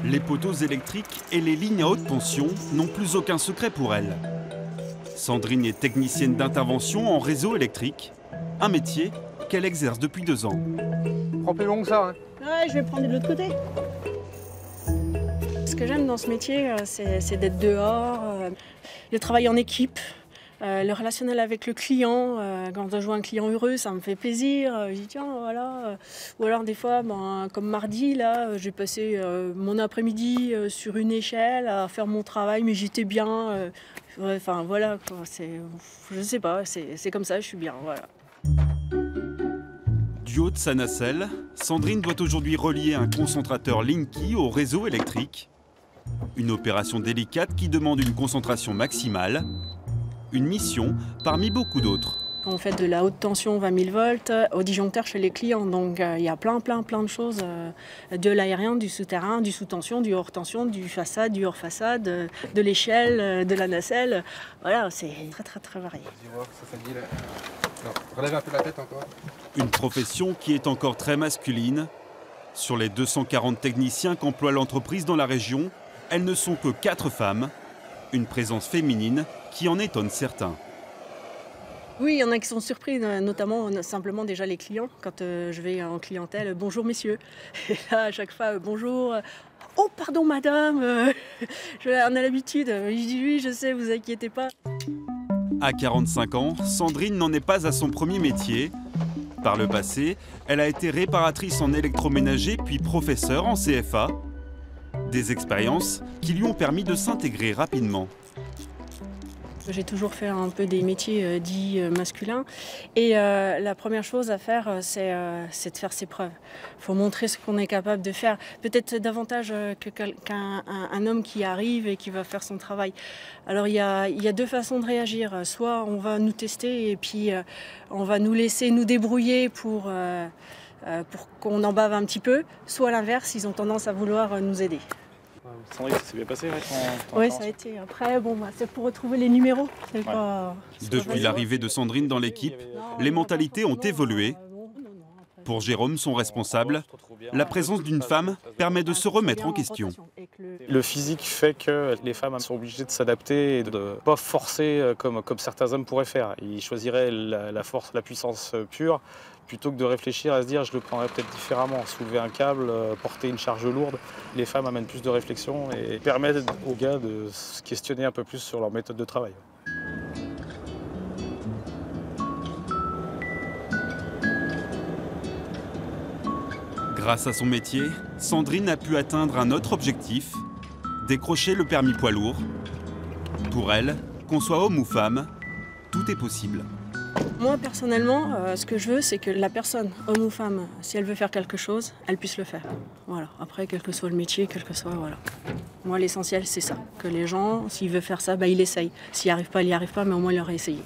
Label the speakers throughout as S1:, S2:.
S1: Les poteaux électriques et les lignes à haute tension n'ont plus aucun secret pour elle. Sandrine est technicienne d'intervention en réseau électrique, un métier qu'elle exerce depuis 2 ans.
S2: Prends plus long que ça. Hein.
S3: Ouais, je vais prendre de l'autre côté. Ce que j'aime dans ce métier, c'est d'être dehors, le travail en équipe, le relationnel avec le client. Quand je vois un client heureux, ça me fait plaisir. Je dis tiens, voilà. Ou alors des fois, comme mardi, là, j'ai passé mon après-midi sur une échelle à faire mon travail, mais j'étais bien. Enfin voilà, quoi. Je sais pas, c'est comme ça, je suis bien. Voilà.
S1: Du haut de sa nacelle, Sandrine doit aujourd'hui relier un concentrateur Linky au réseau électrique. Une opération délicate qui demande une concentration maximale. Une mission parmi beaucoup d'autres.
S3: On fait de la haute tension 20 000 volts au disjoncteur chez les clients. Donc il y a plein de choses. De l'aérien, du souterrain, du sous-tension, du hors-tension, du façade, du hors-façade, de l'échelle, de la nacelle. Voilà, c'est très varié.
S2: Non, relève un peu la tête encore.
S1: Une profession qui est encore très masculine. Sur les 240 techniciens qu'emploie l'entreprise dans la région, elles ne sont que 4 femmes. Une présence féminine qui en étonne certains.
S3: Oui, il y en a qui sont surpris, notamment simplement déjà les clients. Quand je vais en clientèle, bonjour messieurs. Et là, à chaque fois, bonjour. Oh, pardon madame. On a l'habitude. Je dis oui, je sais, vous inquiétez pas.
S1: À 45 ans, Sandrine n'en est pas à son premier métier. Par le passé, elle a été réparatrice en électroménager puis professeure en CFA. Des expériences qui lui ont permis de s'intégrer rapidement.
S3: J'ai toujours fait un peu des métiers dits masculins. Et la première chose à faire, c'est de faire ses preuves. Il faut montrer ce qu'on est capable de faire. Peut-être davantage qu'un homme qui arrive et qui va faire son travail. Alors il y a 2 façons de réagir. Soit on va nous tester et puis on va nous laisser nous débrouiller pour qu'on en bave un petit peu. Soit l'inverse, ils ont tendance à vouloir nous aider.
S4: Sandrine, ça s'est bien passé
S3: Oui, ça a été. Après, c'est pour retrouver les numéros.
S1: Depuis l'arrivée de Sandrine dans l'équipe, les mentalités ont évolué. Pour Jérôme, son responsable, la présence d'une femme permet de se remettre en question.
S4: Le physique fait que les femmes sont obligées de s'adapter et de ne pas forcer comme certains hommes pourraient faire. Ils choisiraient la force, la puissance pure, plutôt que de réfléchir à se dire je le prendrais peut-être différemment. Soulever un câble, porter une charge lourde. Les femmes amènent plus de réflexion et permettent aux gars de se questionner un peu plus sur leur méthode de travail.
S1: Grâce à son métier, Sandrine a pu atteindre un autre objectif, décrocher le permis poids lourd. Pour elle, qu'on soit homme ou femme, tout est possible.
S3: Moi, personnellement, ce que je veux, c'est que la personne, homme ou femme, si elle veut faire quelque chose, elle puisse le faire. Voilà. Après, quel que soit le métier, quel que soit, voilà. Moi, l'essentiel, c'est ça. Que les gens, s'ils veulent faire ça, ils essayent. S'il n'y arrive pas, il n'y arrive pas, mais au moins, il leur a essayé.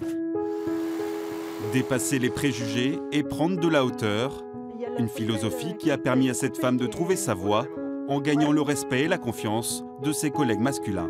S1: Dépasser les préjugés et prendre de la hauteur. Une philosophie qui a permis à cette femme de trouver sa voie en gagnant le respect et la confiance de ses collègues masculins.